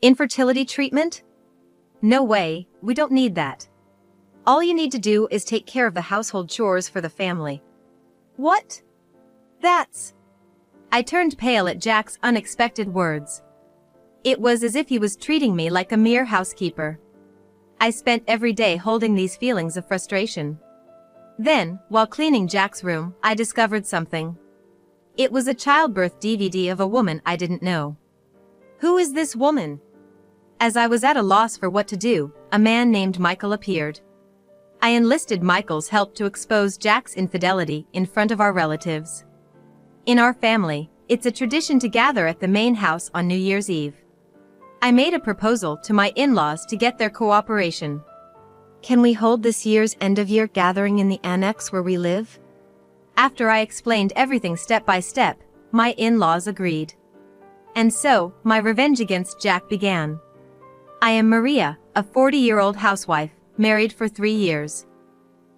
Infertility treatment? No way, we don't need that. All you need to do is take care of the household chores for the family. What? That's... I turned pale at Jack's unexpected words. It was as if he was treating me like a mere housekeeper. I spent every day holding these feelings of frustration. Then, while cleaning Jack's room, I discovered something. It was a childbirth DVD of a woman I didn't know. Who is this woman? As I was at a loss for what to do, a man named Michael appeared. I enlisted Michael's help to expose Jack's infidelity in front of our relatives. In our family, it's a tradition to gather at the main house on New Year's Eve. I made a proposal to my in-laws to get their cooperation. Can we hold this year's end-of-year gathering in the annex where we live? After I explained everything step by step, my in-laws agreed. And so, my revenge against Jack began. I am Maria, a 40-year-old housewife, married for 3 years.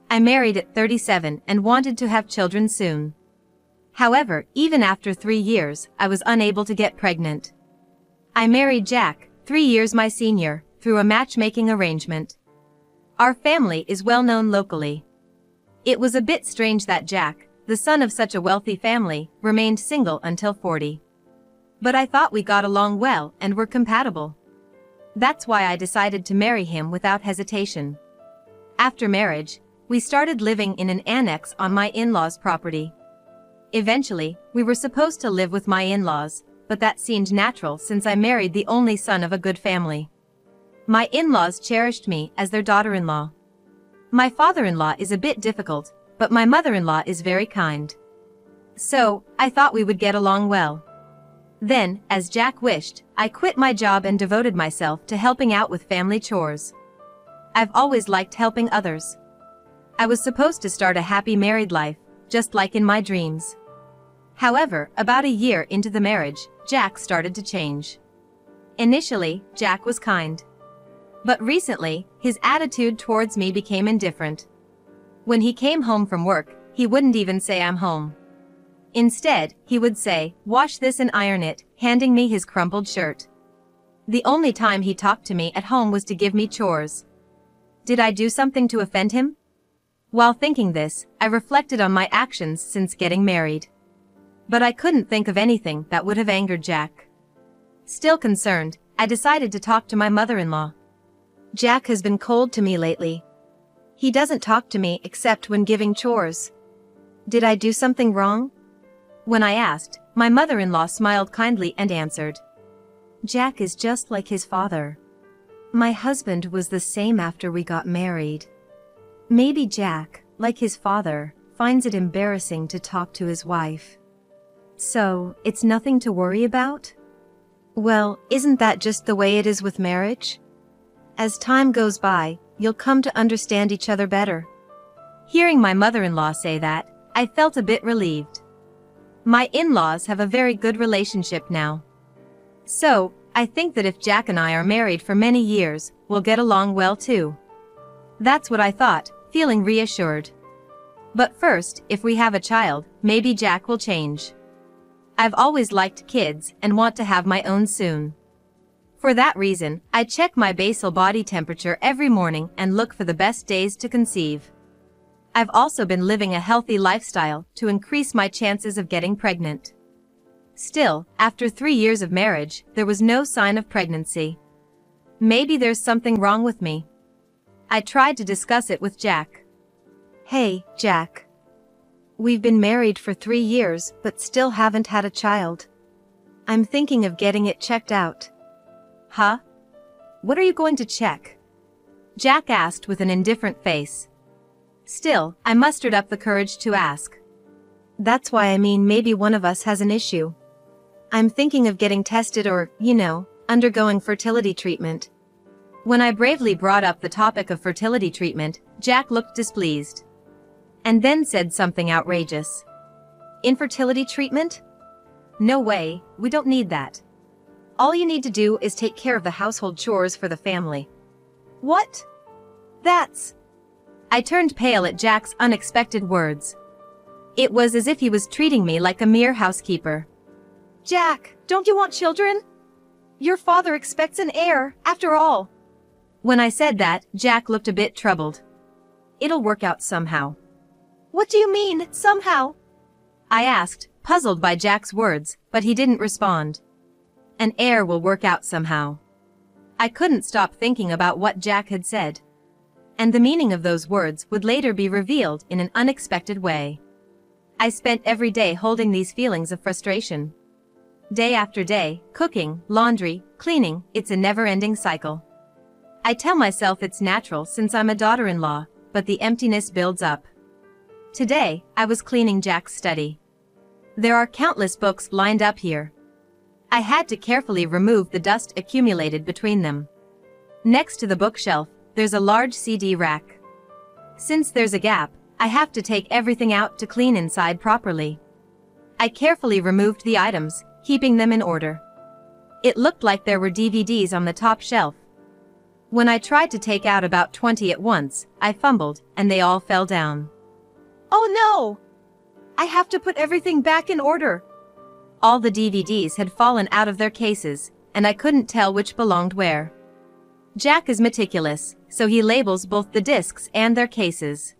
I married at 37 and wanted to have children soon. However, even after 3 years, I was unable to get pregnant. I married Jack, 3 years my senior, through a matchmaking arrangement. Our family is well known locally. It was a bit strange that Jack, the son of such a wealthy family, remained single until 40. But I thought we got along well and were compatible. That's why I decided to marry him without hesitation. After marriage, we started living in an annex on my in-laws' property. Eventually, we were supposed to live with my in-laws, but that seemed natural since I married the only son of a good family. My in-laws cherished me as their daughter-in-law. My father-in-law is a bit difficult, but my mother-in-law is very kind. So, I thought we would get along well. Then, as Jack wished, I quit my job and devoted myself to helping out with family chores. I've always liked helping others. I was supposed to start a happy married life, just like in my dreams. However, about a year into the marriage, Jack started to change. Initially, Jack was kind. But recently, his attitude towards me became indifferent. When he came home from work, he wouldn't even say I'm home. Instead, he would say, "Wash this and iron it," handing me his crumpled shirt. The only time he talked to me at home was to give me chores. Did I do something to offend him? While thinking this, I reflected on my actions since getting married. But I couldn't think of anything that would have angered Jack. Still concerned, I decided to talk to my mother-in-law. Jack has been cold to me lately. He doesn't talk to me except when giving chores. Did I do something wrong? When I asked, my mother-in-law smiled kindly and answered, "Jack is just like his father. My husband was the same after we got married. Maybe Jack, like his father, finds it embarrassing to talk to his wife. So, it's nothing to worry about? Well, isn't that just the way it is with marriage? As time goes by, you'll come to understand each other better." Hearing my mother-in-law say that, I felt a bit relieved. My in-laws have a very good relationship now. So, I think that if Jack and I are married for many years, we'll get along well too. That's what I thought, feeling reassured. But first, if we have a child, maybe Jack will change. I've always liked kids and want to have my own soon. For that reason, I check my basal body temperature every morning and look for the best days to conceive. I've also been living a healthy lifestyle to increase my chances of getting pregnant. Still, after 3 years of marriage, there was no sign of pregnancy. Maybe there's something wrong with me. I tried to discuss it with Jack. "Hey, Jack. We've been married for 3 years but still haven't had a child. I'm thinking of getting it checked out." "Huh? What are you going to check?" Jack asked with an indifferent face. Still, I mustered up the courage to ask. "That's why I mean maybe one of us has an issue. I'm thinking of getting tested or, undergoing fertility treatment." When I bravely brought up the topic of fertility treatment, Jack looked displeased. And then said something outrageous. "Infertility treatment? No way, we don't need that. All you need to do is take care of the household chores for the family." "What? That's..." I turned pale at Jack's unexpected words. It was as if he was treating me like a mere housekeeper. "Jack, don't you want children? your father expects an heir, after all. When I said that, Jack looked a bit troubled. It'll work out somehow. What do you mean, somehow? I asked, puzzled by Jack's words, but he didn't respond. An heir will work out somehow. I couldn't stop thinking about what Jack had said. And the meaning of those words would later be revealed in an unexpected way. I spent every day holding these feelings of frustration. Day after day, cooking, laundry, cleaning, it's a never-ending cycle. I tell myself it's natural since I'm a daughter-in-law, but the emptiness builds up. Today, I was cleaning Jack's study. There are countless books lined up here. I had to carefully remove the dust accumulated between them. Next to the bookshelf, there's a large CD rack. Since there's a gap, I have to take everything out to clean inside properly. I carefully removed the items, keeping them in order. It looked like there were DVDs on the top shelf. When I tried to take out about 20 at once, I fumbled, and they all fell down. Oh no! I have to put everything back in order. All the DVDs had fallen out of their cases, and I couldn't tell which belonged where. Jack is meticulous, so he labels both the discs and their cases.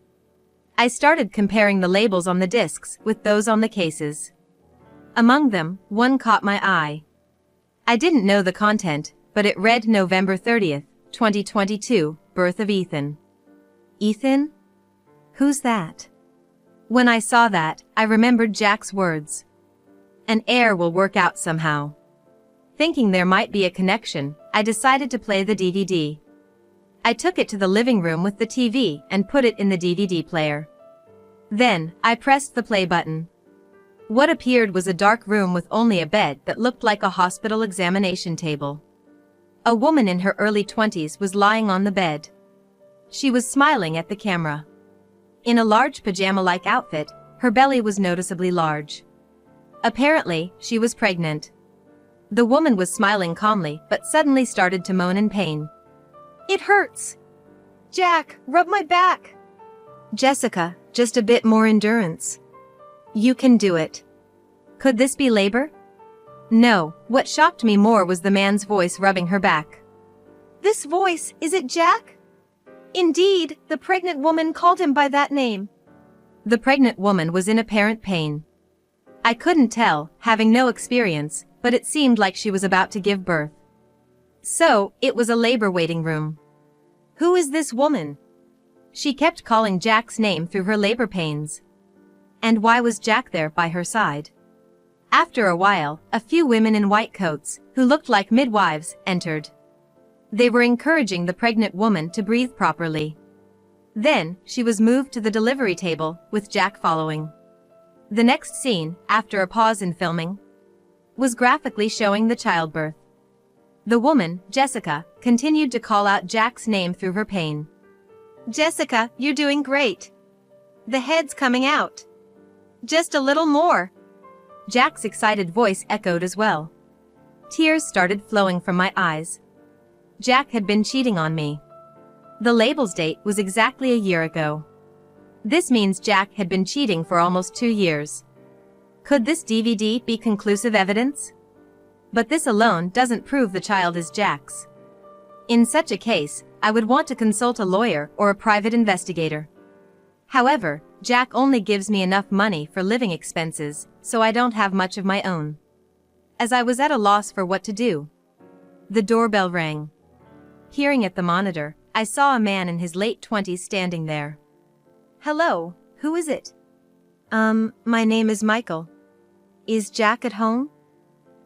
I started comparing the labels on the discs with those on the cases. Among them, one caught my eye. I didn't know the content, but it read November 30th, 2022, birth of Ethan. Ethan? Who's that? When I saw that, I remembered Jack's words. An heir will work out somehow. Thinking there might be a connection, I decided to play the DVD. I took it to the living room with the TV and put it in the DVD player. Then, I pressed the play button. What appeared was a dark room with only a bed that looked like a hospital examination table. A woman in her early 20s was lying on the bed. She was smiling at the camera. In a large pajama-like outfit, her belly was noticeably large. Apparently, she was pregnant. The woman was smiling calmly but suddenly started to moan in pain. It hurts. Jack, rub my back. Jessica, just a bit more endurance. You can do it. Could this be labor? No, what shocked me more was the man's voice rubbing her back. This voice, is it Jack? Indeed, the pregnant woman called him by that name. The pregnant woman was in apparent pain. I couldn't tell, having no experience, but it seemed like she was about to give birth. So, it was a labor waiting room. Who is this woman? She kept calling Jack's name through her labor pains. And why was Jack there by her side? After a while, a few women in white coats, who looked like midwives, entered. They were encouraging the pregnant woman to breathe properly. Then, she was moved to the delivery table, with Jack following. The next scene, after a pause in filming, was graphically showing the childbirth. The woman, Jessica, continued to call out Jack's name through her pain. Jessica, you're doing great. The head's coming out. Just a little more. Jack's excited voice echoed as well. Tears started flowing from my eyes. Jack had been cheating on me. The label's date was exactly a year ago. This means Jack had been cheating for almost 2 years. Could this DVD be conclusive evidence? But this alone doesn't prove the child is Jack's. In such a case, I would want to consult a lawyer or a private investigator. However, Jack only gives me enough money for living expenses, so I don't have much of my own. As I was at a loss for what to do, the doorbell rang. Hearing at the monitor, I saw a man in his late 20s standing there. Hello, who is it? My name is Michael. Is Jack at home?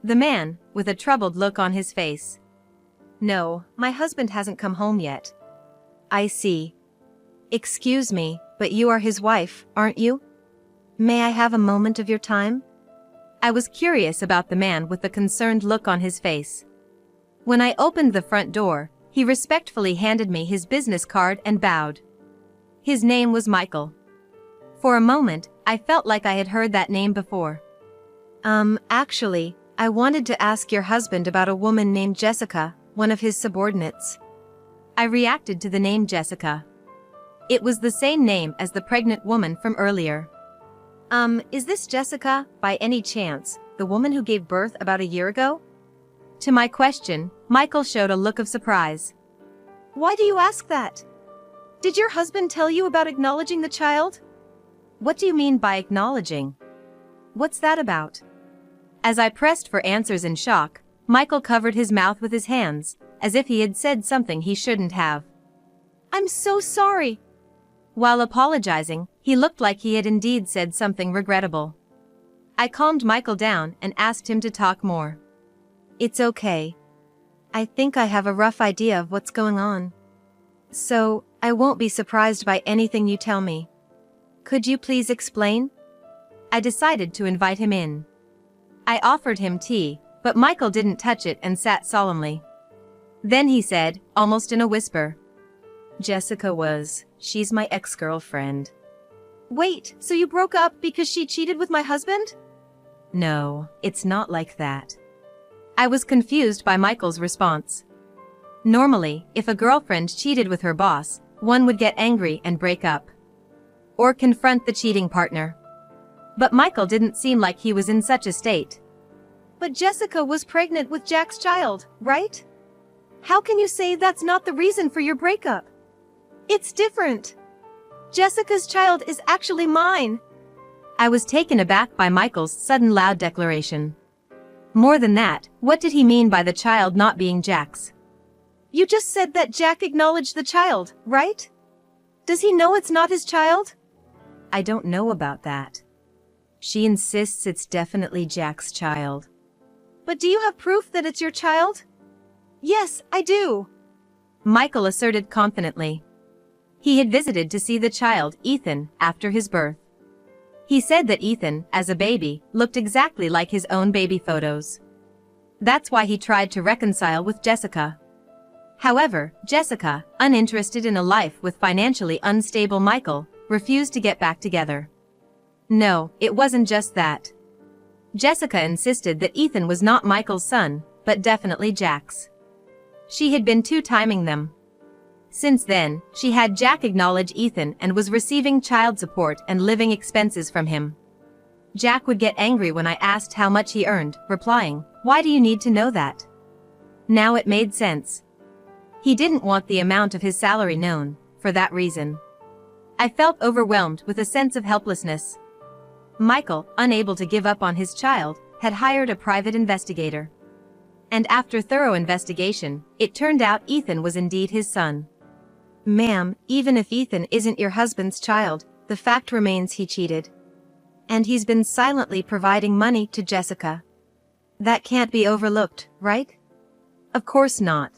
The man, with a troubled look on his face. No, my husband hasn't come home yet. I see. Excuse me, but you are his wife, aren't you? May I have a moment of your time? I was curious about the man with the concerned look on his face. When I opened the front door, he respectfully handed me his business card and bowed. His name was Michael. For a moment, I felt like I had heard that name before. Actually, I wanted to ask your husband about a woman named Jessica, one of his subordinates. I reacted to the name Jessica. It was the same name as the pregnant woman from earlier. Is this Jessica, by any chance, the woman who gave birth about a year ago? To my question, Michael showed a look of surprise. Why do you ask that? Did your husband tell you about acknowledging the child? What do you mean by acknowledging? What's that about? As I pressed for answers in shock, Michael covered his mouth with his hands, as if he had said something he shouldn't have. I'm so sorry. While apologizing, he looked like he had indeed said something regrettable. I calmed Michael down and asked him to talk more. It's okay. I think I have a rough idea of what's going on. So, I won't be surprised by anything you tell me. Could you please explain? I decided to invite him in. I offered him tea, but Michael didn't touch it and sat solemnly. Then he said, almost in a whisper, she's my ex-girlfriend. Wait, so you broke up because she cheated with my husband? No, it's not like that. I was confused by Michael's response. Normally, if a girlfriend cheated with her boss, one would get angry and break up. Or confront the cheating partner. But Michael didn't seem like he was in such a state. But Jessica was pregnant with Jack's child, right? How can you say that's not the reason for your breakup? It's different. Jessica's child is actually mine. I was taken aback by Michael's sudden loud declaration. More than that, what did he mean by the child not being Jack's? You just said that Jack acknowledged the child, right? Does he know it's not his child? I don't know about that. She insists it's definitely Jack's child. But do you have proof that it's your child? Yes, I do. Michael asserted confidently. He had visited to see the child, Ethan, after his birth. He said that Ethan, as a baby, looked exactly like his own baby photos. That's why he tried to reconcile with Jessica. However, Jessica, uninterested in a life with financially unstable Michael, refused to get back together. No, it wasn't just that. Jessica insisted that Ethan was not Michael's son, but definitely Jack's. She had been two-timing them. Since then, she had Jack acknowledge Ethan and was receiving child support and living expenses from him. Jack would get angry when I asked how much he earned, replying, "Why do you need to know that?" Now it made sense. He didn't want the amount of his salary known, for that reason. I felt overwhelmed with a sense of helplessness. Michael, unable to give up on his child, had hired a private investigator. And after thorough investigation, it turned out Ethan was indeed his son. Ma'am, even if Ethan isn't your husband's child, the fact remains he cheated. And he's been silently providing money to Jessica. That can't be overlooked, right? Of course not.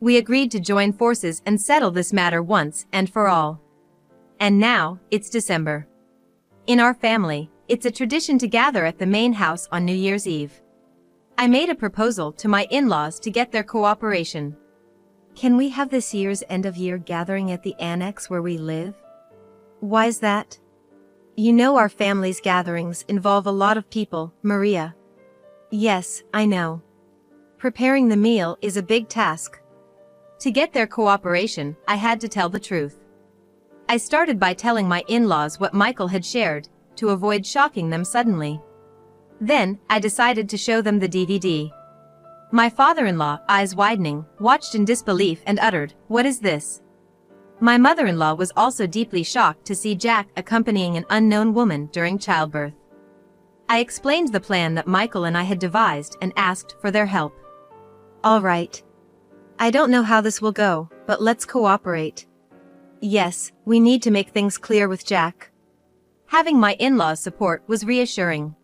We agreed to join forces and settle this matter once and for all. And now, it's December. In our family, it's a tradition to gather at the main house on New Year's Eve. I made a proposal to my in-laws to get their cooperation. Can we have this year's end-of-year gathering at the annex where we live? Why's that? You know our family's gatherings involve a lot of people, Maria. Yes, I know. Preparing the meal is a big task. To get their cooperation, I had to tell the truth. I started by telling my in-laws what Michael had shared, to avoid shocking them suddenly. Then, I decided to show them the DVD. My father-in-law, eyes widening, watched in disbelief and uttered, "What is this?" My mother-in-law was also deeply shocked to see Jack accompanying an unknown woman during childbirth. I explained the plan that Michael and I had devised and asked for their help. All right. I don't know how this will go, but let's cooperate. Yes, we need to make things clear with Jack. Having my in-laws' support was reassuring.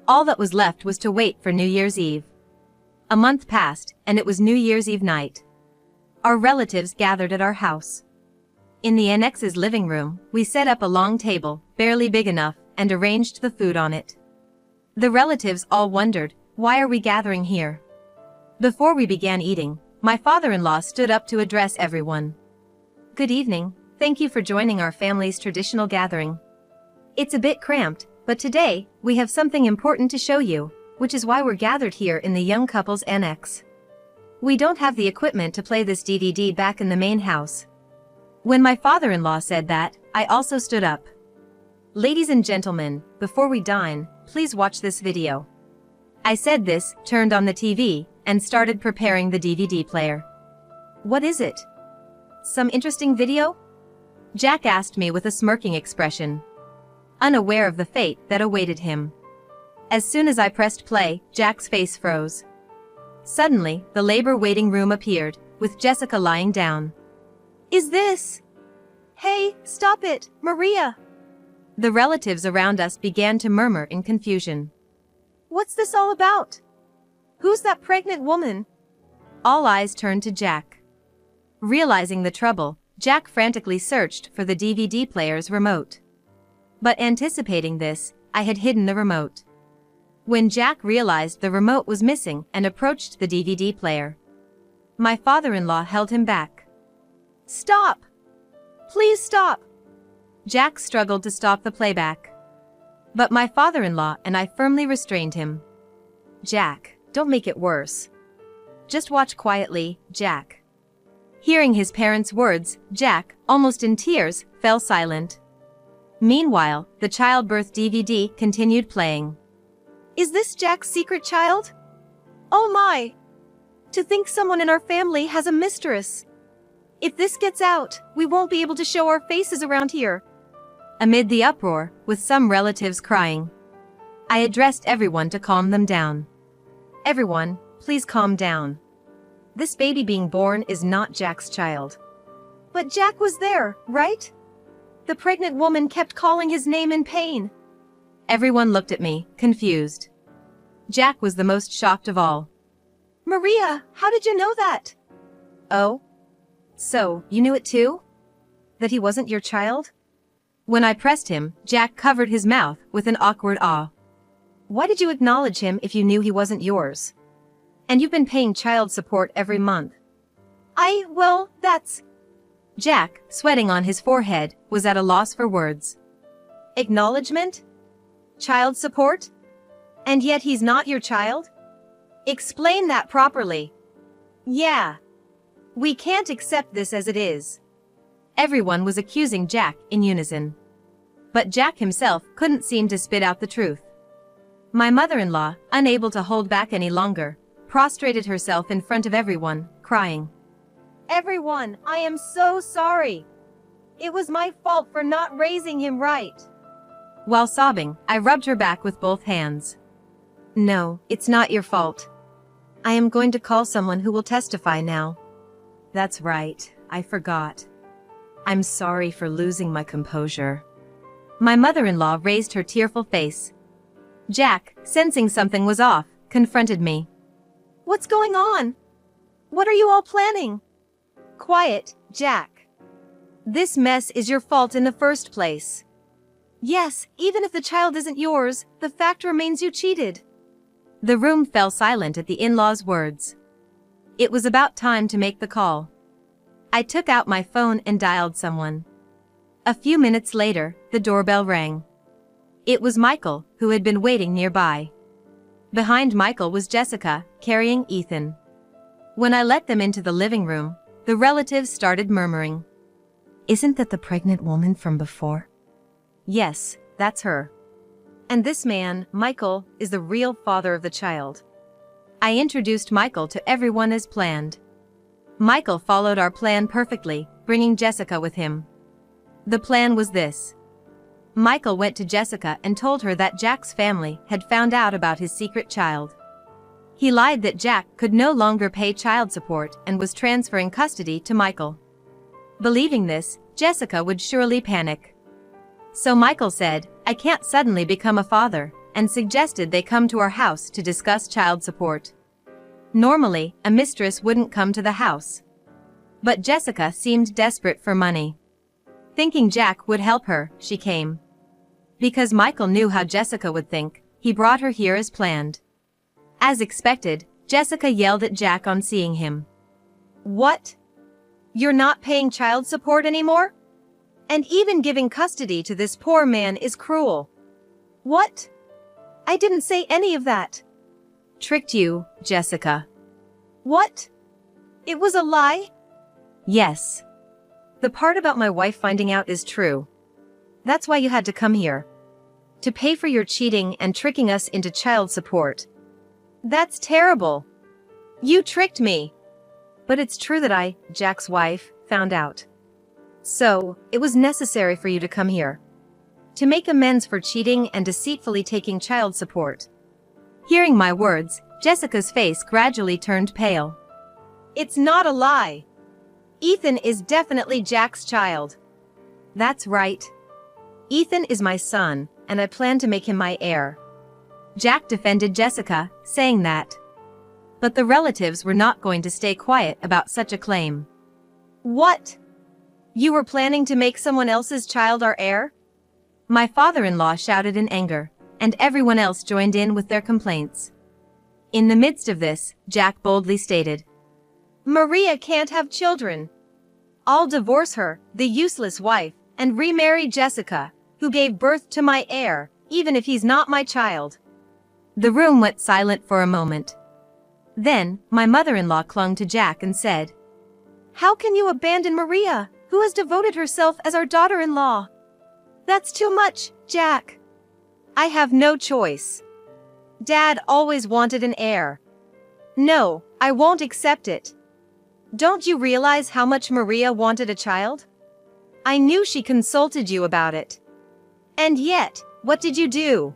All that was left was to wait for New Year's Eve. A month passed, and it was New Year's Eve night. Our relatives gathered at our house. In the annex's living room, we set up a long table, barely big enough, and arranged the food on it. The relatives all wondered, why are we gathering here? Before we began eating, my father-in-law stood up to address everyone. Good evening, thank you for joining our family's traditional gathering. It's a bit cramped, but today, we have something important to show you, which is why we're gathered here in the young couple's annex. We don't have the equipment to play this DVD back in the main house. When my father-in-law said that, I also stood up. Ladies and gentlemen, before we dine, please watch this video. I said this, turned on the TV, and started preparing the DVD player. "What is it? Some interesting video?" Jack asked me with a smirking expression, unaware of the fate that awaited him. As soon as I pressed play, Jack's face froze. Suddenly, the labor waiting room appeared, with Jessica lying down. "Is this? Hey, stop it, Maria!" The relatives around us began to murmur in confusion. "What's this all about? Who's that pregnant woman?" All eyes turned to Jack. Realizing the trouble, Jack frantically searched for the DVD player's remote. But anticipating this, I had hidden the remote. When Jack realized the remote was missing and approached the DVD player, my father-in-law held him back. "Stop! Please stop!" Jack struggled to stop the playback. But my father-in-law and I firmly restrained him. "Jack, don't make it worse. Just watch quietly, Jack." Hearing his parents' words, Jack, almost in tears, fell silent. Meanwhile, the childbirth DVD continued playing. "Is this Jack's secret child? Oh my! To think someone in our family has a mistress. If this gets out, we won't be able to show our faces around here." Amid the uproar, with some relatives crying, I addressed everyone to calm them down. "Everyone, please calm down. This baby being born is not Jack's child." "But Jack was there, right? The pregnant woman kept calling his name in pain." Everyone looked at me, confused. Jack was the most shocked of all. "Maria, how did you know that?" "Oh? So, you knew it too? That he wasn't your child?" When I pressed him, Jack covered his mouth with an awkward awe. "Why did you acknowledge him if you knew he wasn't yours? And you've been paying child support every month." Well, that's..." Jack, sweating on his forehead, was at a loss for words. "Acknowledgement? Child support? And yet he's not your child? Explain that properly." "Yeah. We can't accept this as it is." Everyone was accusing Jack in unison. But Jack himself couldn't seem to spit out the truth. My mother-in-law, unable to hold back any longer, prostrated herself in front of everyone, crying, "Everyone, I am so sorry. It was my fault for not raising him right." While sobbing, I rubbed her back with both hands. "No, it's not your fault. I am going to call someone who will testify now." "That's right, I forgot. I'm sorry for losing my composure." My mother-in-law raised her tearful face. Jack, sensing something was off, confronted me. "What's going on? What are you all planning?" "Quiet, Jack. This mess is your fault in the first place." "Yes, even if the child isn't yours, the fact remains you cheated." The room fell silent at the in-laws' words. It was about time to make the call. I took out my phone and dialed someone. A few minutes later, the doorbell rang. It was Michael, who had been waiting nearby. Behind Michael was Jessica, carrying Ethan. When I let them into the living room, the relatives started murmuring. "Isn't that the pregnant woman from before?" "Yes, that's her. And this man, Michael, is the real father of the child." I introduced Michael to everyone as planned. Michael followed our plan perfectly, bringing Jessica with him. The plan was this. Michael went to Jessica and told her that Jack's family had found out about his secret child. He lied that Jack could no longer pay child support and was transferring custody to Michael. Believing this, Jessica would surely panic. So Michael said, "I can't suddenly become a father," and suggested they come to our house to discuss child support. Normally, a mistress wouldn't come to the house. But Jessica seemed desperate for money. Thinking Jack would help her, she came. Because Michael knew how Jessica would think, he brought her here as planned. As expected, Jessica yelled at Jack on seeing him. "What? You're not paying child support anymore? And even giving custody to this poor man is cruel." "What? I didn't say any of that." "Tricked you, Jessica." "What? It was a lie?" "Yes. The part about my wife finding out is true. That's why you had to come here. To pay for your cheating and tricking us into child support." "That's terrible. You tricked me. But it's true that I, Jack's wife, found out. So, it was necessary for you to come here. To make amends for cheating and deceitfully taking child support. Hearing my words, Jessica's face gradually turned pale. It's not a lie. Ethan is definitely Jack's child. That's right. Ethan is my son, and I plan to make him my heir. Jack defended Jessica, saying that. But the relatives were not going to stay quiet about such a claim. What? You were planning to make someone else's child our heir? My father-in-law shouted in anger, and everyone else joined in with their complaints. In the midst of this, Jack boldly stated, Maria can't have children. I'll divorce her, the useless wife, and remarry Jessica, who gave birth to my heir, even if he's not my child. The room went silent for a moment. Then, my mother-in-law clung to Jack and said, How can you abandon Maria, who has devoted herself as our daughter-in-law? That's too much, Jack. I have no choice. Dad always wanted an heir. No, I won't accept it. Don't you realize how much Maria wanted a child? I knew she consulted you about it. And yet, what did you do?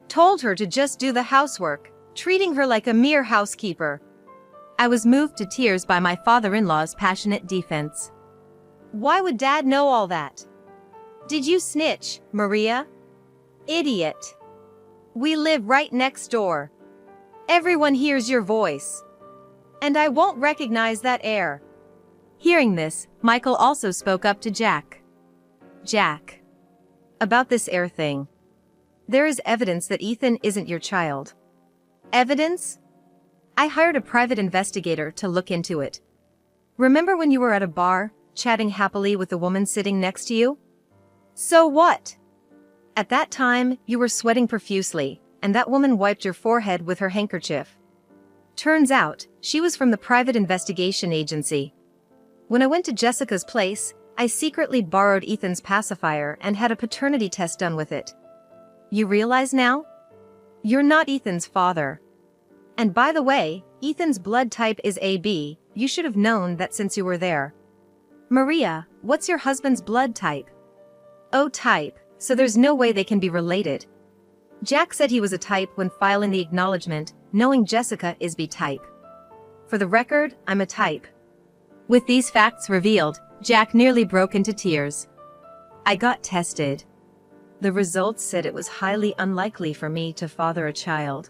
Told her to just do the housework, treating her like a mere housekeeper. I was moved to tears by my father-in-law's passionate defense. Why would Dad know all that? Did you snitch, Maria? Idiot. We live right next door. Everyone hears your voice. And I won't recognize that heir. Hearing this, Michael also spoke up to Jack. Jack. About this heir thing. There is evidence that Ethan isn't your child. Evidence? I hired a private investigator to look into it. Remember when you were at a bar, chatting happily with the woman sitting next to you? So what? At that time, you were sweating profusely, and that woman wiped your forehead with her handkerchief. Turns out, she was from the private investigation agency. When I went to Jessica's place, I secretly borrowed Ethan's pacifier and had a paternity test done with it. You realize now? You're not Ethan's father. And by the way, Ethan's blood type is AB, you should have known that since you were there. Maria, what's your husband's blood type? O type, so there's no way they can be related. Jack said he was a type when filing the acknowledgement, knowing Jessica is B type. For the record, I'm a type. With these facts revealed, Jack nearly broke into tears. I got tested. The results said it was highly unlikely for me to father a child.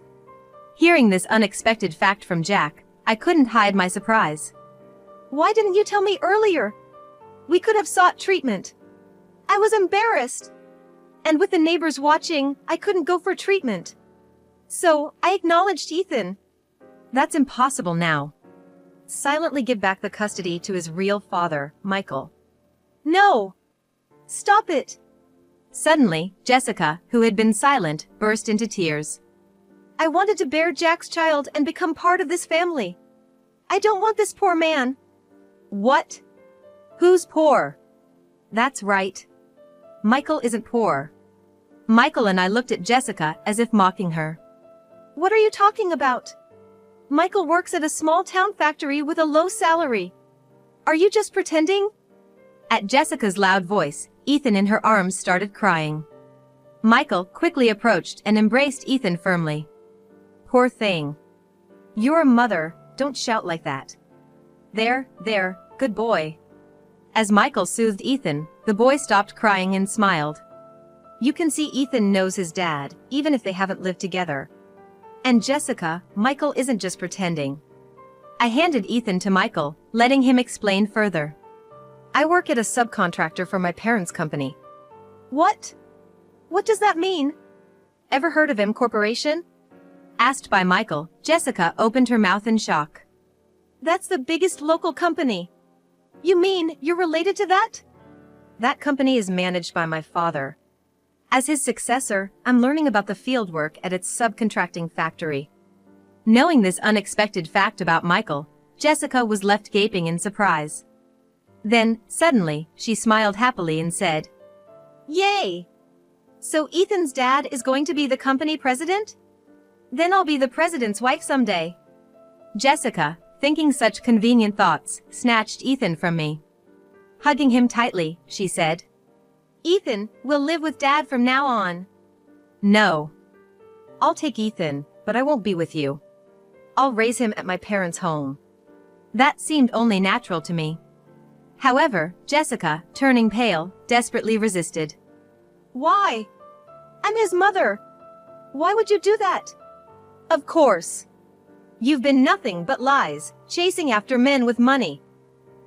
Hearing this unexpected fact from Jack, I couldn't hide my surprise. Why didn't you tell me earlier? We could have sought treatment. I was embarrassed. And with the neighbors watching, I couldn't go for treatment. So, I acknowledged Ethan. That's impossible now. Silently give back the custody to his real father, Michael. No! Stop it! Suddenly, Jessica, who had been silent, burst into tears. I wanted to bear Jack's child and become part of this family. I don't want this poor man. What? Who's poor? That's right. Michael isn't poor. Michael and I looked at Jessica as if mocking her. What are you talking about? Michael works at a small town factory with a low salary. Are you just pretending? At Jessica's loud voice, Ethan in her arms started crying. Michael quickly approached and embraced Ethan firmly. Poor thing. You're a mother, don't shout like that. There, good boy. As Michael soothed Ethan, the boy stopped crying and smiled. You can see Ethan knows his dad, even if they haven't lived together. And Jessica, Michael isn't just pretending. I handed Ethan to Michael, letting him explain further. I work at a subcontractor for my parents' company. What? What does that mean? Ever heard of M Corporation? Asked by Michael, Jessica opened her mouth in shock. That's the biggest local company. You mean you're related to that? That company is managed by my father. As his successor, I'm learning about the fieldwork at its subcontracting factory. Knowing this unexpected fact about Michael, Jessica was left gaping in surprise. Then, suddenly, she smiled happily and said, Yay! So Ethan's dad is going to be the company president? Then I'll be the president's wife someday. Jessica, thinking such convenient thoughts, snatched Ethan from me. Hugging him tightly, she said, "Ethan, we'll live with Dad from now on." "No. I'll take Ethan, but I won't be with you. I'll raise him at my parents' home." That seemed only natural to me. However, Jessica, turning pale, desperately resisted. "Why? I'm his mother. Why would you do that?" "Of course. You've been nothing but lies, chasing after men with money.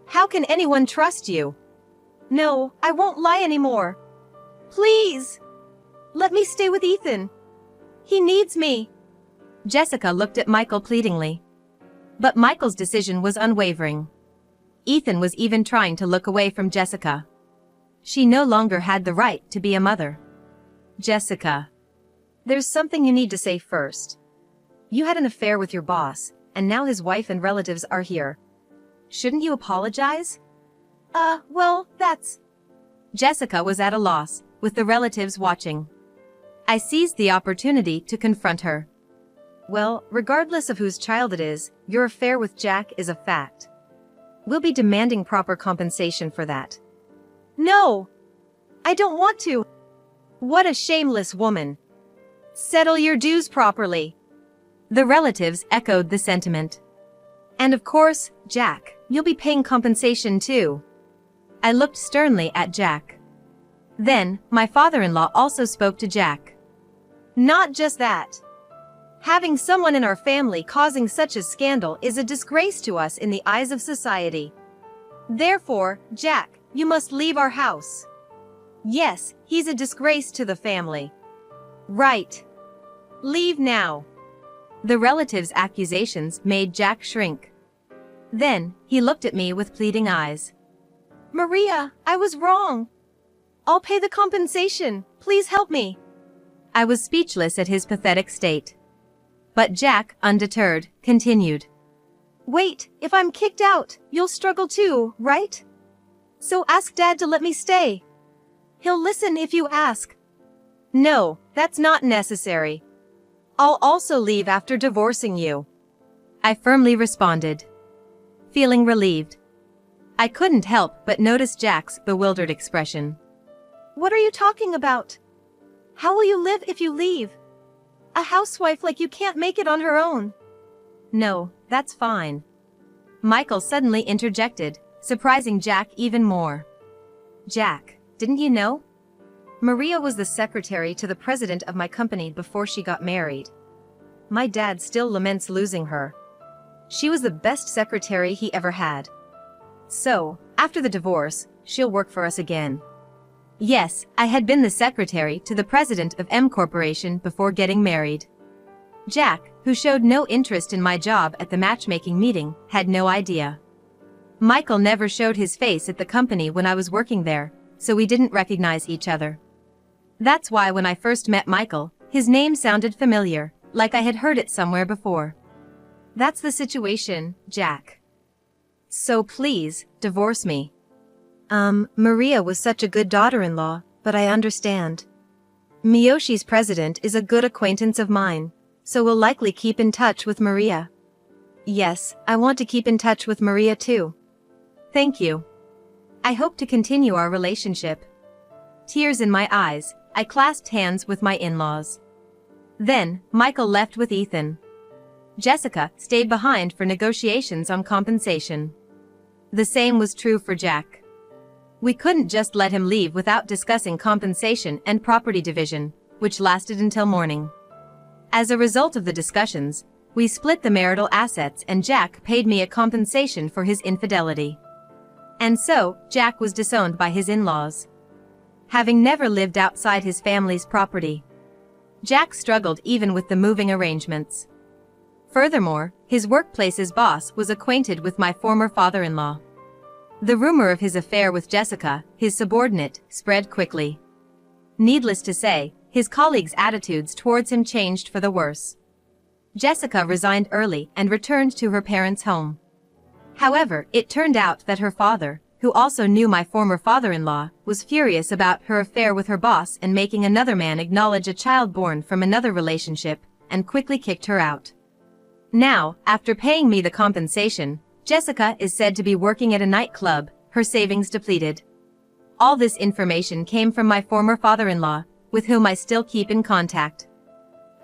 How can anyone trust you?" "No, I won't lie anymore. Please. Let me stay with Ethan. He needs me." Jessica looked at Michael pleadingly. But Michael's decision was unwavering. Ethan was even trying to look away from Jessica. She no longer had the right to be a mother. "Jessica, there's something you need to say first. You had an affair with your boss, and now his wife and relatives are here. Shouldn't you apologize?" Well, that's..." Jessica was at a loss, with the relatives watching. I seized the opportunity to confront her. "Well, regardless of whose child it is, your affair with Jack is a fact. We'll be demanding proper compensation for that." "No! I don't want to." "What a shameless woman. Settle your dues properly." The relatives echoed the sentiment. "And of course, Jack, you'll be paying compensation too." I looked sternly at Jack. Then, my father-in-law also spoke to Jack. "Not just that. Having someone in our family causing such a scandal is a disgrace to us in the eyes of society. Therefore, Jack, you must leave our house. Yes, he's a disgrace to the family." "Right. Leave now." The relatives' accusations made Jack shrink. Then, he looked at me with pleading eyes. "Maria, I was wrong. I'll pay the compensation. Please help me." I was speechless at his pathetic state. But Jack, undeterred, continued. "Wait, if I'm kicked out, you'll struggle too, right? So ask Dad to let me stay. He'll listen if you ask." "No, that's not necessary. I'll also leave after divorcing you," I firmly responded. Feeling relieved. I couldn't help but notice Jack's bewildered expression. "What are you talking about? How will you live if you leave? A housewife like you can't make it on her own." "No, that's fine." Michael suddenly interjected, surprising Jack even more. "Jack, didn't you know? Maria was the secretary to the president of my company before she got married. My dad still laments losing her. She was the best secretary he ever had. So, after the divorce, she'll work for us again." Yes, I had been the secretary to the president of M Corporation before getting married. Jack, who showed no interest in my job at the matchmaking meeting, had no idea. Michael never showed his face at the company when I was working there, so we didn't recognize each other. That's why when I first met Michael, his name sounded familiar, like I had heard it somewhere before. "That's the situation, Jack. So please, divorce me." Maria was such a good daughter-in-law, but I understand. Miyoshi's president is a good acquaintance of mine, so we'll likely keep in touch with Maria." "Yes, I want to keep in touch with Maria too." "Thank you. I hope to continue our relationship." Tears in my eyes, I clasped hands with my in-laws. Then, Michael left with Ethan. Jessica stayed behind for negotiations on compensation. The same was true for Jack. We couldn't just let him leave without discussing compensation and property division, which lasted until morning. As a result of the discussions, we split the marital assets and Jack paid me a compensation for his infidelity. And so, Jack was disowned by his in-laws. Having never lived outside his family's property, Jack struggled even with the moving arrangements. Furthermore, his workplace's boss was acquainted with my former father-in-law. The rumor of his affair with Jessica, his subordinate, spread quickly. Needless to say, his colleagues' attitudes towards him changed for the worse. Jessica resigned early and returned to her parents' home. However, it turned out that her father, who also knew my former father-in-law, was furious about her affair with her boss and making another man acknowledge a child born from another relationship, and quickly kicked her out. Now, after paying me the compensation, Jessica is said to be working at a nightclub, her savings depleted. All this information came from my former father-in-law, with whom I still keep in contact.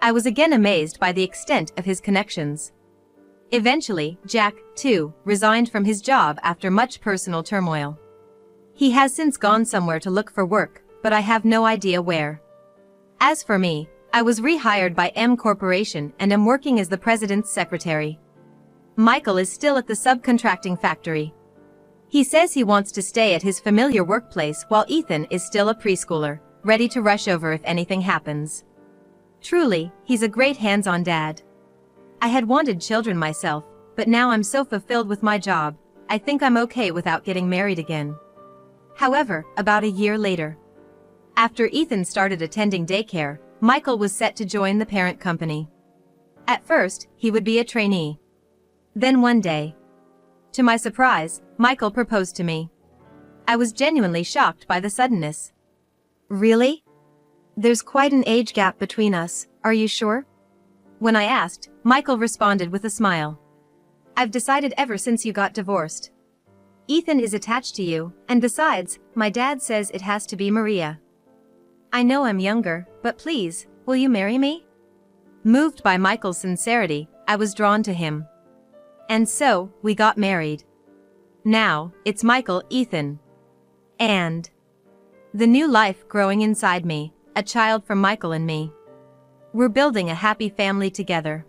I was again amazed by the extent of his connections. Eventually, Jack, too, resigned from his job after much personal turmoil. He has since gone somewhere to look for work, but I have no idea where. As for me, I was rehired by M Corporation and am working as the president's secretary. Michael is still at the subcontracting factory. He says he wants to stay at his familiar workplace while Ethan is still a preschooler, ready to rush over if anything happens. Truly, he's a great hands-on dad. I had wanted children myself, but now I'm so fulfilled with my job, I think I'm okay without getting married again. However, about a year later, after Ethan started attending daycare, Michael was set to join the parent company. At first, he would be a trainee. Then one day, to my surprise, Michael proposed to me. I was genuinely shocked by the suddenness. Really? There's quite an age gap between us, are you sure? When I asked, Michael responded with a smile. I've decided ever since you got divorced. Ethan is attached to you, and besides, my dad says it has to be Maria. I know I'm younger, but please, will you marry me? Moved by Michael's sincerity, I was drawn to him. And so, we got married. Now, it's Michael, Ethan, and the new life growing inside me, a child from Michael and me. We're building a happy family together.